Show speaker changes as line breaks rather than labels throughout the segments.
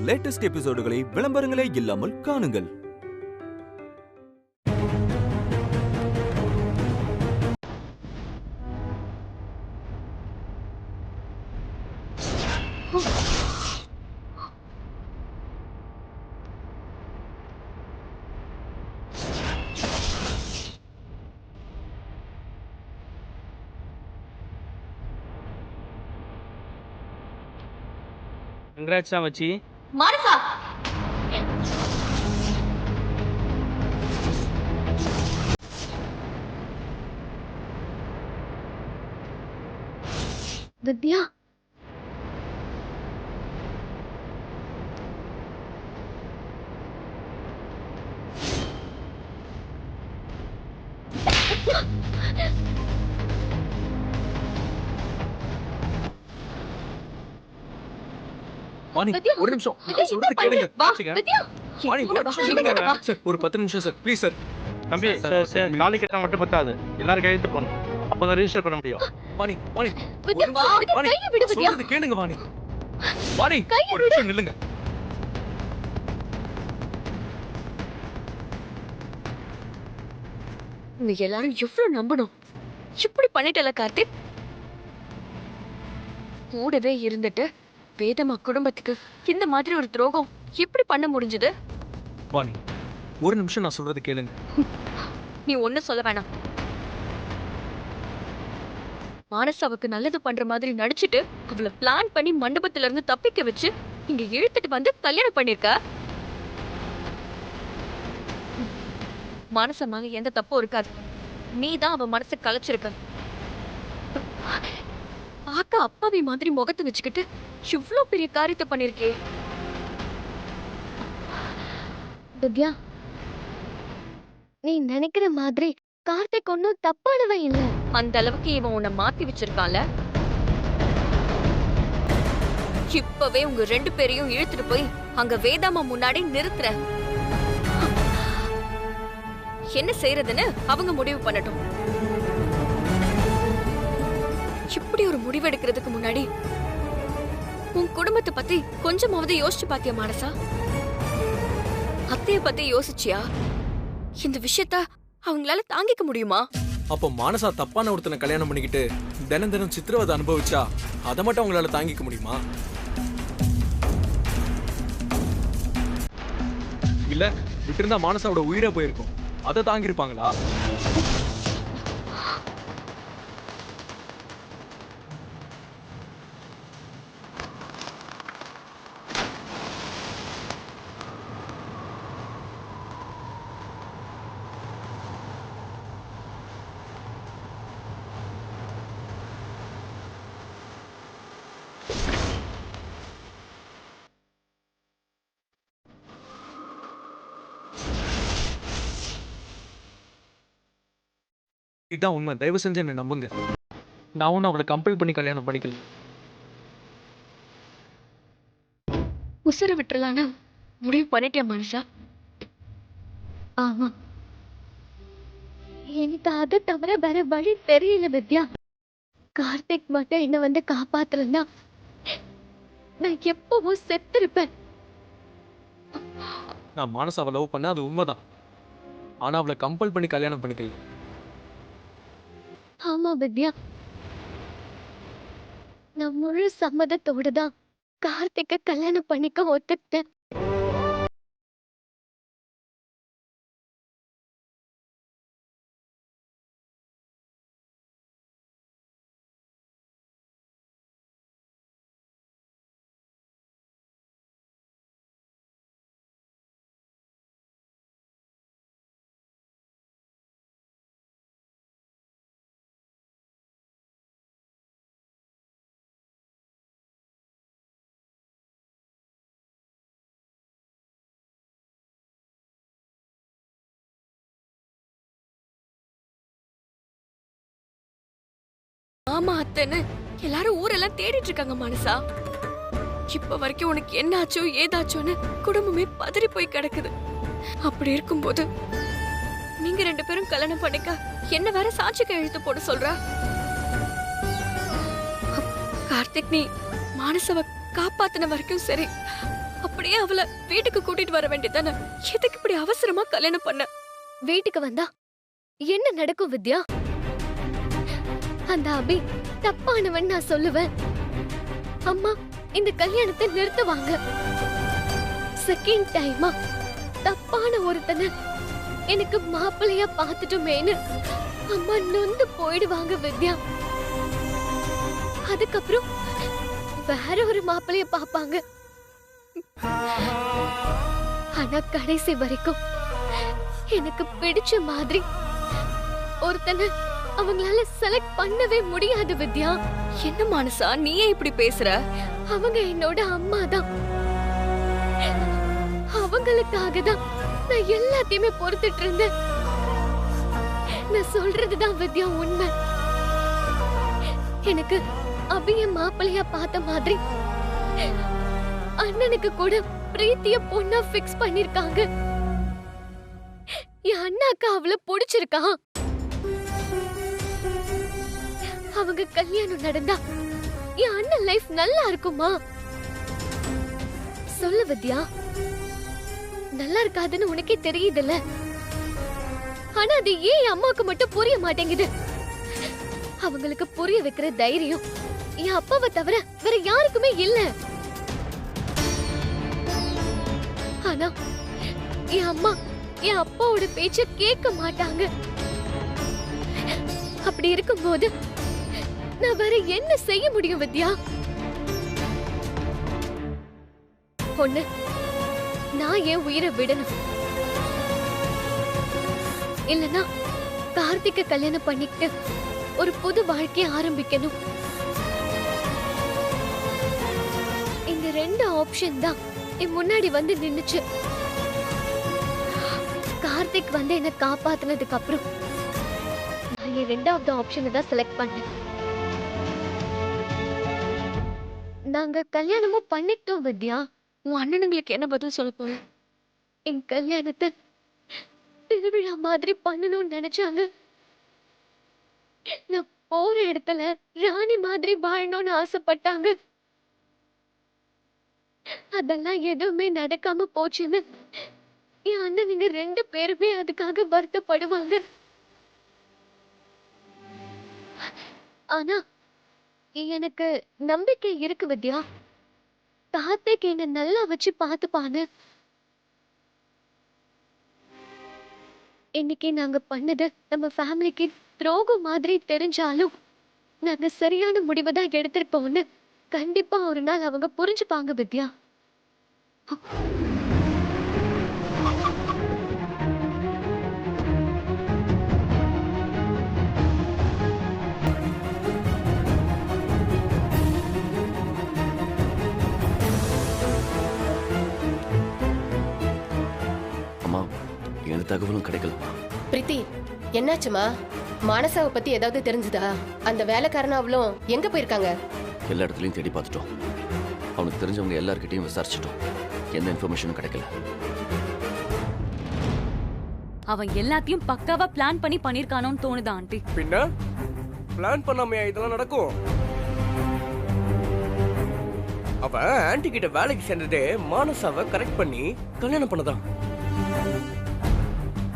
Latest எபிசோடுகளை விளம்பரங்களே இல்லாமல் காணுங்கள்.
Congrats, Amachi.
Martha! Vidya?
Vani ஒரு நிமிஷம் சொல்றது கேளுங்க வாணி சார் ஒரு 10 நிமிஷம் சார் ப்ளீஸ் சார் தம்பி சார் காலி கட்ட மட்டும் பத்தாது எல்லாரும் கையெழுத்து போடணும் அப்பதான் ரெஜிஸ்டர் பண்ண முடியும் வாணி வாணி வாணி சொல்றது கேளுங்க வாணி வாணி ஒரு நிமிஷம் நில்லுங்க
நீங்க எல்லாரும் எவ்வளவு நம்பணும் இப்படி பண்ணிட்டல கார்த்திக் கூடவே இருந்துட்டு வேதமா குடும்பத்துக்கு இந்த மாதிரி ஒரு துரோகம் எப்படி பண்ண முடிஞ்சது
வாணி ஒரு நிமிஷம் நான் சொல்றது கேளுங்க
நீ ஒண்ணு சொல்ல வேணாம் மானசாவுக்கு நல்லது பண்ற மாதிரி நடிச்சிட்டு அவளை பிளான் பண்ணி மண்டபத்துல இருந்து தப்பிக்க வச்சு இங்க இழுத்துட்டு வந்து கல்யாணம் பண்ணிருக்க மானசமாக எந்த தப்பும் இருக்காது நீதான் அவ மனசை கலைச்சிருக்க பாக்க அப்பாவி மாதிரி முகத்தை வச்சுக்கிட்டு இவ்ளோ பெரிய காரியத்தை பண்ணிருக்கே
திவ்யா நீ நினைக்கிற மாதிரி கார்த்திக் ஒன்னும் தப்பானவன் இல்ல
அந்த அளவுக்கு இவன் உன்னை மாத்தி வச்சிருக்கான்ல இப்பவே உங்க 2 பேரையும் இழுத்துட்டு போய் அங்க வேதாமா முன்னாடி நிறுத்துற என்ன செய்யறதுன்னு அவங்க முடிவு பண்ணட்டும் இப்படி ஒரு முடிவு எடுக்கிறதுக்கு முன்னாடி உன் குடும்பத்தை பத்தி கொஞ்சமாவது யோசிச்சு பாத்தியா மானசா அத்தைய பத்தி யோசிச்சியா இந்த விஷயத்த அவங்களால தாங்கிக்க முடியுமா
அப்போ மானசா தப்பான ஒருத்தனை கல்யாணம் பண்ணிக்கிட்டு தினம் தினம் சித்திரவதை அனுபவிச்சா அதை மட்டும் அவங்களால தாங்கிக்க முடியுமா
இல்ல விட்டிருந்தா மானசாவோட உயிரே போயிருக்கும் அதை தாங்கிருப்பாங்களா இதுதான் உண்மை தயவு செஞ்சு என்னை நம்புங்க நான் ஒன்னும் அவளை கம்பல் பண்ணி கல்யாணம் பண்ணிக்கல
உசுர விட்டுலான்னு முடிவு பண்ணிட்டியா மனுஷா
ஆமா எனக்கு அதை தவிர வேற வழி தெரியல வித்யா கார்த்திக் மட்டும் என்ன வந்து காப்பாத்துறா நான் எப்பவும் செத்திருப்பேன்
நான் மானசாவை லவ் பண்ண அது உண்மைதான் ஆனா அவளை கம்பல் பண்ணி கல்யாணம் பண்ணிக்கல
ஆமா வித்யா நான் முழு சம்மதத்தோட தான் கார்த்திக்க கல்யாணம் பண்ணிக்க ஒத்துக்கிட்டேன்
ஆமா அத்தைன்னு எல்லாரும் ஊரெல்லாம் தேடிட்டு இருக்காங்க மனசா இப்ப வரைக்கும் உனக்கு என்னாச்சோ ஏதாச்சோன்னு குடும்பமே பதறி போய் கிடக்குது அப்படி இருக்கும்போது நீங்க 2 பேரும் கல்யாணம் பண்ணிக்க என்ன வேற சாட்சி கையெழுத்து போட சொல்றா கார்த்திக் நீ மானசவ காப்பாத்தின வரைக்கும் சரி அப்படியே அவளை வீட்டுக்கு கூட்டிட்டு வர வேண்டியதானே? எதுக்கு இப்படி அவசரமா கல்யாணம் பண்ண?
வீட்டுக்கு வந்தா என்ன நடக்கும் வித்யா? அந்த அபி தப்பானவன் நான் சொல்லுவேன். அம்மா இந்த கல்யாணத்தை நிறுத்துவாங்க. செகண்ட் டைமா தப்பான ஒருத்தனை எனக்கு மாப்பிள்ளையா பார்த்துட்டுமேனு அம்மா நொந்து போயிடுவாங்க வித்யா. அதுக்கப்புறம் வேற ஒரு மாப்பிள்ளைய பாப்பாங்க. ஆனா கடைசி வரைக்கும் எனக்கு பிடிச்ச மாதிரி ஒருத்தனை அவங்களால செலக்ட் பண்ணவே முடியாது வித்யா.
என்ன மானசா நீயே இப்படி பேசுற?
அவங்க என்னோட அம்மா தான். அவங்களுக்காக தான் நான் எல்லாத்தையுமே பொறுத்துட்டு இருந்தேன். நான் சொல்றதுதான் வித்யா உண்மை. எனக்கு அபிய மாப்பிள்ளையா பார்த்த மாதிரி அண்ணனுக்கு கூட பிரீத்திய பொண்ணா பிக்ஸ் பண்ணிருக்காங்க. என் அண்ணாக்கு அவளை பிடிச்சிருக்கா. அவங்க கல்யாணம் நடந்தா என் அண்ணன் லைஃப் நல்லா இருக்குமா? சொல்லு வித்யா. நல்லா இருக்காதுன்னு உனக்கே தெரியுதுல்ல. ஆனா அது ஏன் அம்மாவுக்கு மட்டும் புரிய மாட்டேங்குது? அவங்களுக்கு புரிய வைக்கிற தைரியம் என் அப்பாவை தவிர வேற யாருக்குமே இல்ல. ஆனா என் அம்மா என் அப்பாவோட பேச்ச கேட்க மாட்டாங்க. அப்படி இருக்கும்போது நான் வேற என்ன செய்ய முடியும் வித்யா? ஒண்ணு, நான் என் உயிரை விடணும். இல்லனா கார்த்திக்க கல்யாணம் பண்ணிக்கிட்டு ஒரு புது வாழ்க்கைய ஆரம்பிக்கணும். இந்த ரெண்டு ஆப்ஷன் தான் என் முன்னாடி வந்து நின்னுச்சு. கார்த்திக் வந்து என்ன காப்பாத்துனதுக்கு அப்புறம் நான் என் ரெண்டாவது ஆப்ஷனை தான் செலக்ட் பண்ணேன். நாங்க கல்யாணமும் பண்ணிட்டோம் வித்யா.
உன் அண்ணனுங்களுக்கு என்ன பதில் சொல்ல போற?
என் கல்யாணத்தை திருவிழா மாதிரி பண்ணணும்னு நினைச்சாங்க. நான் போற இடத்துல ராணி மாதிரி வாழணும்னு ஆசைப்பட்டாங்க. அதெல்லாம் எதுவுமே நடக்காம போச்சுன்னு என் அண்ணனுங்க ரெண்டு பேருமே அதுக்காக வருத்தப்படுவாங்க. ஆனா எனக்கு நம்பிக்கை இருக்கு வித்யா. கார்த்திக் என்ன நல்லா வச்சு பார்த்துப்பான்னு. இன்னைக்கு நாங்க பண்ணது நம்ம ஃபேமிலிக்கு துரோகம் மாதிரி தெரிஞ்சாலும் நாங்க சரியான முடிவை தான் எடுத்திருப்போம்னு கண்டிப்பா ஒரு நாள் அவங்க புரிஞ்சுப்பாங்க வித்யா.
அம்மா, எந்த தகவலும் கிடைக்கலமா?
பிரீத்தி, என்னாச்சுமா? மானசாவை பத்தி ஏதாவது தெரிஞ்சுதா? அந்த வேலைக்காரனா அவளும் எங்க போயிருக்காங்க?
எல்லா இடத்துலயும் தேடி பார்த்துட்டோம். அவனுக்கு தெரிஞ்சவங்க எல்லார்கிட்டயும் விசாரிச்சிட்டோம். எந்த இன்ஃபர்மேஷனும் கிடைக்கல.
அவன் எல்லாத்தையும் பக்காவா பிளான் பண்ணி பண்ணிருக்கானோன்னு தோணுதா ஆண்டி?
பின்ன பிளான் பண்ணாமையா இதெல்லாம் நடக்கும்? அவ ஆன்டி கிட்ட வேலைக்கு சேர்ந்ததே மானசாவை கரெக்ட் பண்ணி கல்யாணம் பண்ணதான்.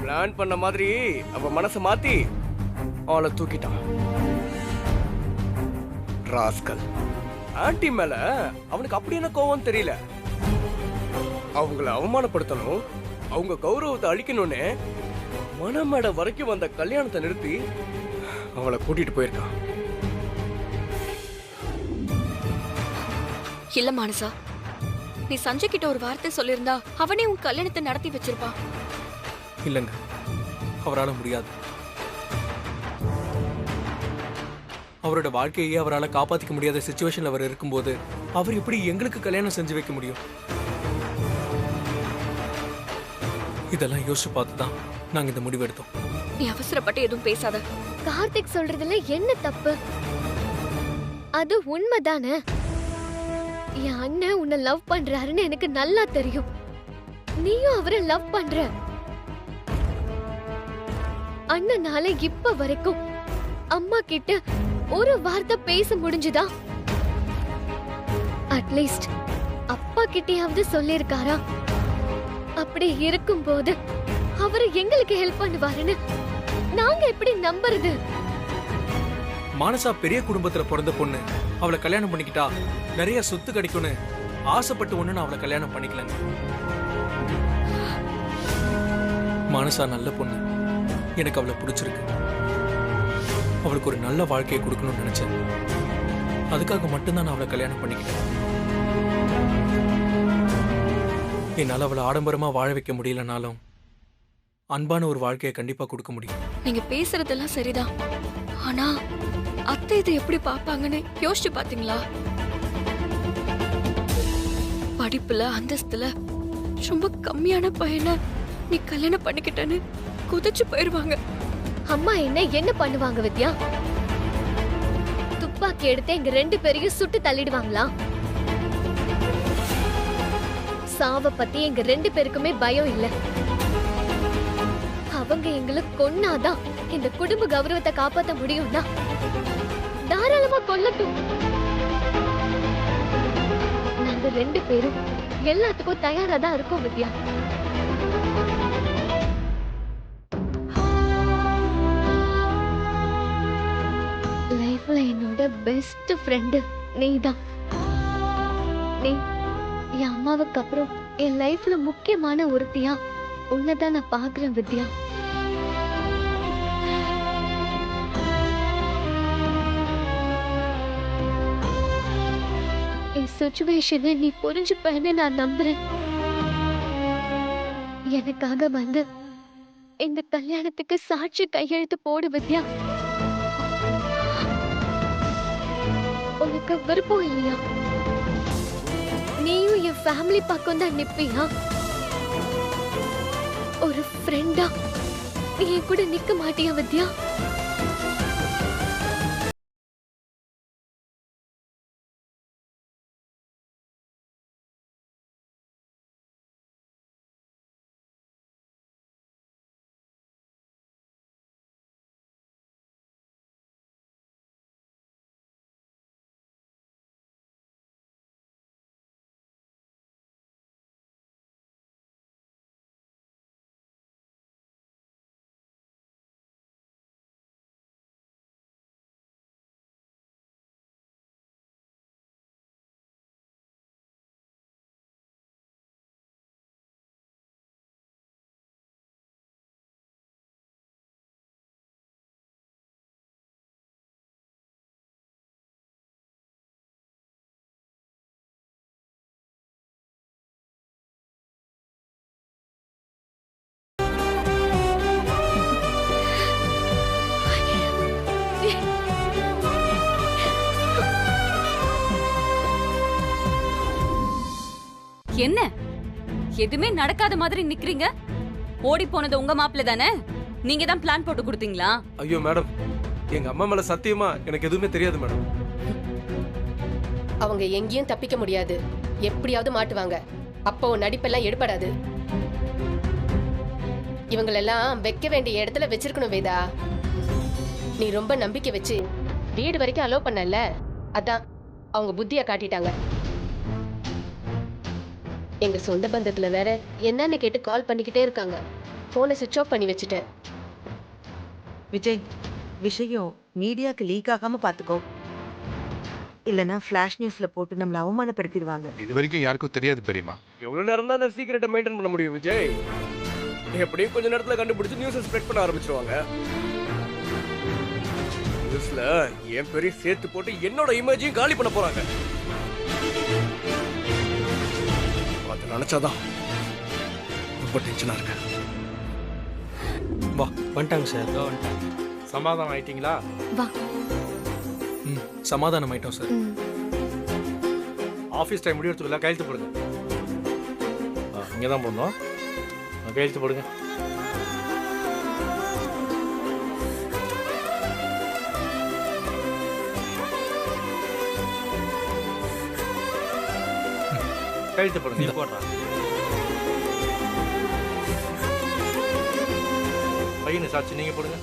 பிளான் பண்ண மாதிரி அவ மனசை மாத்தி அவளை தூக்கிட்டான். ராஸ்கல். ஆன்டி மேல அவனுக்கு அப்படி என்ன கோவம் தெரியல. அவங்கள அவமானப்படுத்தணும், அவங்க கௌரவத்தை அழிக்கணும்னு மணமேடை வரைக்கும் வந்த கல்யாணத்தை நிறுத்தி அவளை கூட்டிட்டு போயிருக்கான்.
இல்ல மானசா, நீ சஞ்சய் கிட்ட ஒரு வார்த்தை சொல்லிருந்தா அவனே உன் கல்யாணத்தை நடத்தி வச்சிருப்பான்.
இல்லைங்க, அவரால் முடியாது. அவரோட வாழ்க்கையே அவரால் காப்பாற்றிக்க முடியாத சுச்சுவேஷன்ல அவர் இருக்கும்போது அவர் எப்படி எங்களுக்கு கல்யாணம் செஞ்சு வைக்க முடியும்? இதெல்லாம் யோசிச்சு பார்த்து தான் நாங்க இந்த முடிவு எடுத்தோம்.
நீ அவசரப்பட்டு எதுவும் பேசாத.
கார்த்திக் சொல்றதுல என்ன தப்பு? அது உண்மைதானே. என் அண்ணன் உன்னை லவ் பண்றாருன்னு எனக்கு நல்லா தெரியும். நீயும் அவரை லவ் பண்ற. அண்ணனால இப்ப வரைக்கும் அம்மா கிட்ட ஒரு வார்த்தை பேச முடிஞ்சுதா? அட்லீஸ்ட் அப்பா அப்பா கிட்டயாவது சொல்லிருக்காரா? அப்படி இருக்கும்போது அவரு எங்களுக்கு ஹெல்ப் பண்ணுவாருன்னு நாங்க எப்படி நம்புறது?
மானசா பெரிய குடும்பத்துல பிறந்த பொண்ணு. அவளை கல்யாணம் பண்ணிக்கிட்டா நிறைய சொத்து கிடைக்கும்னு ஆசைப்பட்டு ஒண்ணு நான் அவளை கல்யாணம் பண்ணிக்கலங்க. மானசா நல்ல பொண்ணு. எனக்கு அவளை பிடிச்சிருக்கு. அவளுக்கு ஒரு நல்ல வாழ்க்கையை கொடுக்கணும்னு நினைச்சேன். அதுக்காக மட்டும்தான் நான் அவளை கல்யாணம் பண்ணிக்கிட்டேன். என்னால அவளை ஆடம்பரமா வாழ வைக்க முடியலனாலும் அன்பான ஒரு வாழ்க்கையை கண்டிப்பா கொடுக்க முடியும்.
நீங்க பேசுறதெல்லாம் சரிதான். ஆனா அத்தை இதை எப்படி பாப்பாங்கன்னு யோசிச்சு பாத்தீங்களா? படிப்புல அந்தஸ்துல ரொம்ப கம்மியான பையனை நீ கல்யாணம் பண்ணிக்கிட்டேன்னு குதிச்சு போயிருவாங்க.
அம்மா என்ன பண்ணுவாங்க வித்யா? துப்பாக்கி எடுத்து எங்க 2 பேரையும் சுட்டு தள்ளிடுவாங்களா? சாவ பத்தி எங்க 2 பேருக்குமே பயம் இல்ல. அவங்க எங்களை கொன்னாதான் இந்த குடும்ப கௌரவத்தை காப்பாத்த முடியும்னா தாராளமா கொல்லட்டும். நாங்க 2 பேரும் எல்லாத்துக்கும் தயாரா தான் இருக்கோம் வித்யா. லைஃப்ல என்னோட பெஸ்ட் ஃப்ரெண்டு நீதான். நீ என் அம்மாவுக்கு அப்புறம் என் லைஃப்ல முக்கியமான ஒருத்தியா உன்னதான் நான் பாக்குறேன் வித்யா. என் சிச்சுவேஷனை நீ புரிஞ்சுப்பேன்னு நான் நம்புறேன். எனக்காக வந்து இந்த கல்யாணத்துக்கு சாட்சி கையெழுத்து போடு வித்யா. உனக்கு விருப்பம் இல்லையா? நீயும் என் ஃபேமிலி பக்கம் தான் நிப்பியா? ஒரு ஃப்ரெண்டா நீ என் கூட நிக்க மாட்டியா வித்யா?
என்ன எதுவுமே நடக்காத மாதிரி நிக்கிறீங்க? ஓடி போனது உங்க மாப்பிள்ள தானே? நீங்க தான் பிளான் போட்டு கொடுத்தீங்களா?
ஐயோ மேடம், எங்க அம்மா மேல சத்தியமா எனக்கு எதுவுமே தெரியாது மேடம்.
அவங்க எங்கேயும் தப்பிக்க முடியாது. எப்படியாவது மாட்டுவாங்க. அப்போ நடிப்பெல்லாம் எடுபடாது. இவங்களெல்லாம் வைக்க வேண்டிய இடத்துல வச்சிருக்கணும் வேதா. நீ ரொம்ப நம்பிக்கை வச்சு வீடு வரைக்கும் அலோவ் பண்ணல, அதான் அவங்க புத்திய காட்டிட்டாங்க. எங்க சொந்த பந்தத்துல வேற என்னன்னு கேட்டு கால் பண்ணிக்கிட்டே இருக்காங்க. போனை சுவிட்ச் ஆஃப் பண்ணி வச்சுட்டேன்.
விஜய், விஷயம் மீடியாக்கு லீக் ஆகாம பாத்துக்கோ. இல்லனா ஃபிளாஷ் நியூஸ்ல போட்டு நம்மள அவமானப்படுத்திடுவாங்க.
இது வரைக்கும் யாருக்கும் தெரியாது பெரியமா.
எவ்வளவு நேரம் தான் அந்த சீக்கிரட்டை மெயின்டைன் பண்ண முடியும் விஜய்? எப்படியும் கொஞ்ச நேரத்துல கண்டுபிடிச்சு நியூஸ் ஸ்ப்ரெட் பண்ண ஆரம்பிச்சிருவாங்க. நியூஸ்ல என் பெரிய சேர்த்து போட்டு என்னோட இமேஜையும் காலி பண்ண போறாங்க. அது நினைச்சாதான் ரொம்ப டென்ஷனா இருக்கு.
வா, வந்துட்டாங்க சார்.
சமாதானம் ஆயிட்டீங்களா?
வா.
சமாதானம் ஆயிட்டோம் சார்.
ஆஃபீஸ் டைம் முடியறதுக்குள்ள கையெழுத்து போடுங்க. இங்கே தான் போடணும். கையெழுத்து போடுங்க. கையெழுத்து போடுங்க. நீ போடுறா. பையனு சாட்சி நீங்க போடுங்க.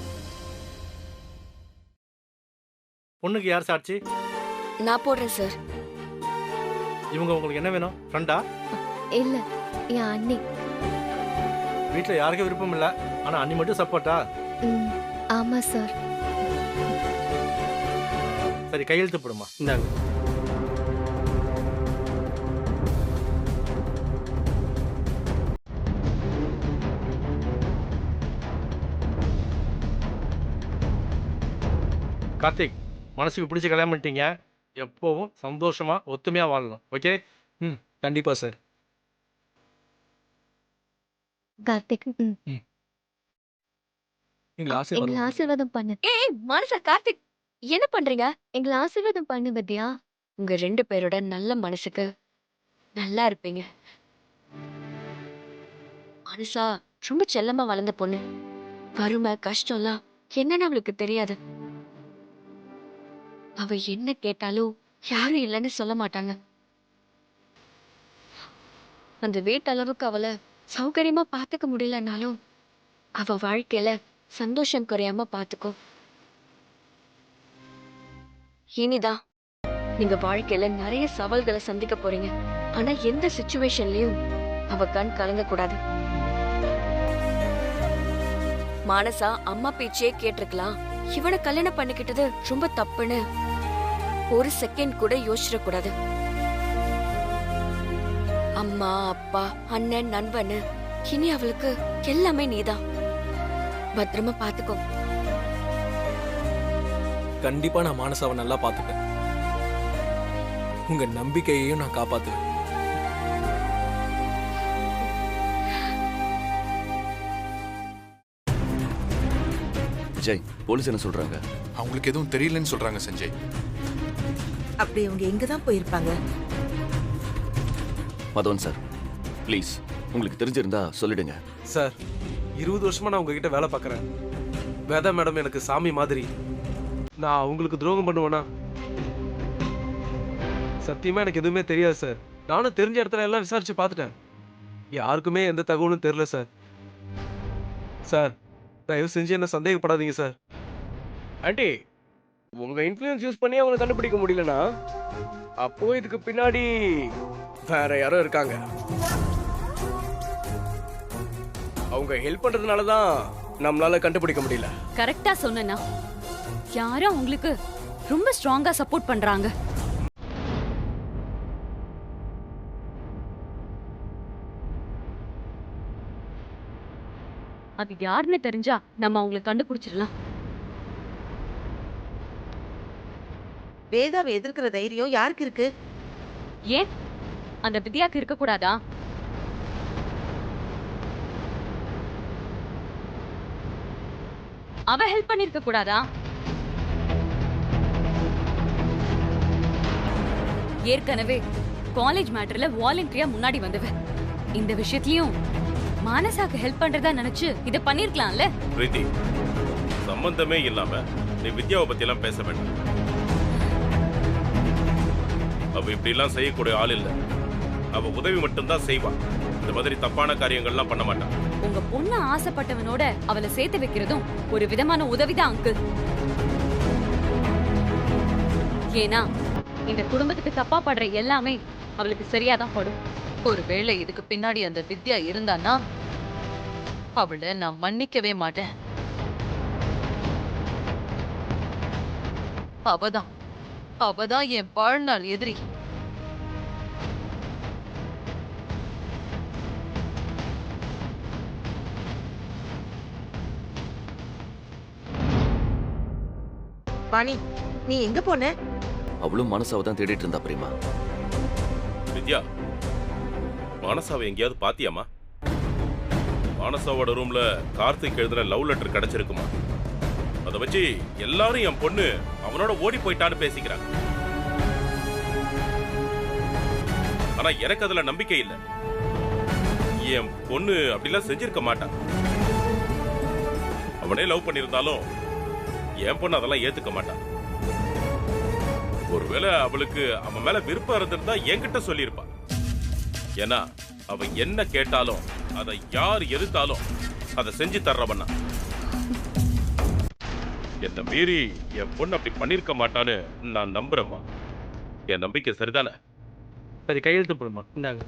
பொண்ணுக்கு யார் சாட்சி?
நான் போடுறேன் சார்.
இவங்க உங்களுக்கு என்ன வேணும்? ஃப்ரெண்டா?
இல்ல என் அண்ணி.
வீட்டில் யாருக்கும் விருப்பம் இல்லை, ஆனால் அண்ணி மட்டும் சப்போர்ட்டா?
ஆமா சார்.
சரி, கையெழுத்து போடுமா. இந்தாங்க. கார்த்திக், மனசுக்கு பிடிச்ச கல்யாணம் பண்ணிட்டீங்க. எப்பவும் சந்தோஷமா ஒத்துமையா வாழணும். ஓகே?
கண்டிப்பா சார்.
கார்த்திக்
எங்களை
எங்களை ஆசீர்வாதம் பண்ணு.
ஏய் மனசா, கார்த்திக் என்ன பண்றீங்க?
எங்களை ஆசீர்வாதம் பண்ணு வித்யா.
உங்க 2 பேரோட நல்ல மனசுக்கு நல்லா இருப்பீங்க. மனசா ரொம்ப செல்லமா வளர்ந்த பொண்ணு. வறுமை கஷ்டம்லாம் என்னன்னு அவளுக்கு தெரியாது. அவ என்ன கேட்டாலும் யாரும் இல்லைன்னு சொல்ல மாட்டாங்க. அந்த வீட்டளவுக்கு அவளை சௌகரியமா பாத்துக்க முடியலனாலும் அவ வாழ்க்கையில சந்தோஷம் குறையாம பாத்துக்கோ. இனிதான் நீங்க வாழ்க்கையில நிறைய சவால்களை சந்திக்க போறீங்க. ஆனா எந்த சிச்சுவேஷன்லயும் அவ கண் கலங்க கூடாது. மானசா அம்மா பேச்சே கேட்டிருக்கலாம். இவனை கல்யாணம் பண்ணிக்கிட்டது ரொம்ப தப்புன்னு ஒரு செகண்ட் கூட யோசிச்சிட கூடாது. அம்மா அப்பா அண்ணன் நண்பன்னு இனி அவளுக்கு எல்லாமே நீதான். பத்திரமா பாத்துக்கோ.
கண்டிப்பா நான் மானசாவை நல்லா பார்த்துப்பேன். உங்க நம்பிக்கையையும் நான் காப்பாத்துவேன்.
விஜய், போலீஸ் என்ன சொல்றாங்க?
அவங்களுக்கு எதுவும் தெரியலன்னு சொல்றாங்க சஞ்சய்.
அப்படி அவங்க எங்க தான் போயிருப்பாங்க?
மதவன் சார், ப்ளீஸ் உங்களுக்கு தெரிஞ்சிருந்தா சொல்லிடுங்க.
சார், 20 வருஷமா நான் உங்ககிட்ட வேலை பார்க்குறேன். வேதா மேடம் எனக்கு சாமி மாதிரி. நான் அவங்களுக்கு துரோகம் பண்ணுவேனா? சத்தியமா எனக்கு எதுவுமே தெரியாது சார். நானும் தெரிஞ்ச இடத்துல எல்லாம் விசாரிச்சு பார்த்துட்டேன். யாருக்குமே எந்த தகவலும் தெரியல சார். சார், தயவு செஞ்சு என்ன சந்தேகப்படாதீங்க சார்.
ஆண்டி, உங்க இன்ஃப்ளூயன்ஸ் யூஸ் பண்ணி அவங்க கண்டுபிடிக்க முடியலனா அப்போ இதுக்கு பின்னாடி வேற யாரோ இருக்காங்க. அவங்க ஹெல்ப் பண்றதுனால தான் நம்மளால கண்டுபிடிக்க முடியல.
கரெக்டா சொன்னா யாரும் உங்களுக்கு ரொம்ப ஸ்ட்ராங்கா சப்போர்ட் பண்றாங்க. அது யாருன்னு தெரிஞ்சா நம்ம அவங்களை கண்டுபிடிச்சிடலாம்.
வேதாவை எதிர்க்கிற தைரியம் யாருக்கு இருக்கு?
ஏன் அந்த வித்யாக்கு இருக்க கூடாதா? அவ ஹெல்ப் பண்ணிருக்க கூடாதா? ஏற்கனவே காலேஜ் மேட்டர்ல வாலண்டரியா முன்னாடி வந்தவ. இந்த விஷயத்திலயும் மானசாக்கு ஹெல்ப் பண்றதா நினைச்சு இத பண்ணிருக்கலாம்ல.
பிரீத்தி, சம்பந்தமே இல்லாம நீ வித்யாவை பத்தி எல்லாம் பேச வேண்டாம். அவ இப்படி எல்லாம் செய்யக்கூடிய ஆள் இல்ல. அவ உதவி மட்டும்தான் செய்வா. இந்த மாதிரி தப்பான காரியங்கள்லாம் பண்ண மாட்டான்.
உங்க பொண்ணு ஆசைப்பட்டவனோட அவளை சேர்த்து வைக்கிறதும் ஒரு விதமான உதவிதான் அங்கிள். ஏன்னா இந்த குடும்பத்துக்கு தப்பா படுற எல்லாமே அவளுக்கு சரியாதான் படும்.
ஒருவேளை இதுக்கு பின்னாடி அந்த வித்யா இருந்தான்னா அவளை நான் மன்னிக்கவே மாட்டேன். அவதான் என் வாழ்நாள் எதிரி.
வாணி, நீ எங்க போன?
அவளும் மனசாவை தான் தேடிட்டு இருந்தா பிரியமா.
வித்யா, மானசாவை எங்கேயாவது பாத்தியாமா? மானசாவோட ரூம்ல கார்த்திக் எழுதுன லவ் லெட்டர் கிடைச்சிருக்குமா? அதை வச்சு எல்லாரும் என் பொண்ணு அவனோட ஓடி போயிட்டான்னு பேசிக்கிறாங்க. ஆனா எனக்கு அதுல நம்பிக்கை இல்லை. என் பொண்ணு அப்படிலாம் செஞ்சிருக்க மாட்டான். அவனே லவ் பண்ணிருந்தாலும் என் பொண்ணு அதெல்லாம் ஏத்துக்க மாட்டான். ஒருவேளை அவளுக்கு அவன் மேல விருப்பம் இருந்திருந்தா என்கிட்ட சொல்லியிருப்பான். ஏன்னா அவன் என்ன கேட்டாலும் அதை யார் எதிர்த்தாலும் அதை செஞ்சு தர்றவனா. என்ன மீறி என் பொண்ணு அப்படி பண்ணிருக்க மாட்டான்னு நான் நம்புறேம்மா. என் நம்பிக்கை சரிதானே?
சரி கையெழுத்து போடுமா இந்தாங்க.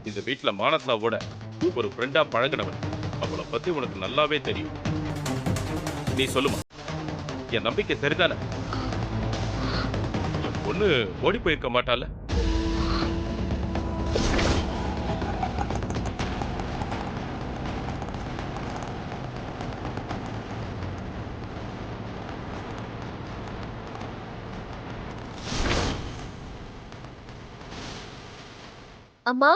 இந்த வீட்டுல மானசாவோட ஒரு ஃப்ரெண்டா பழகினவன். அவளை பத்தி உனக்கு நல்லாவே தெரியும். நீ சொல்லுமா, என் நம்பிக்கை சரிதானே? என் பொண்ணு ஓடி போயிருக்க மாட்டால?
அம்மா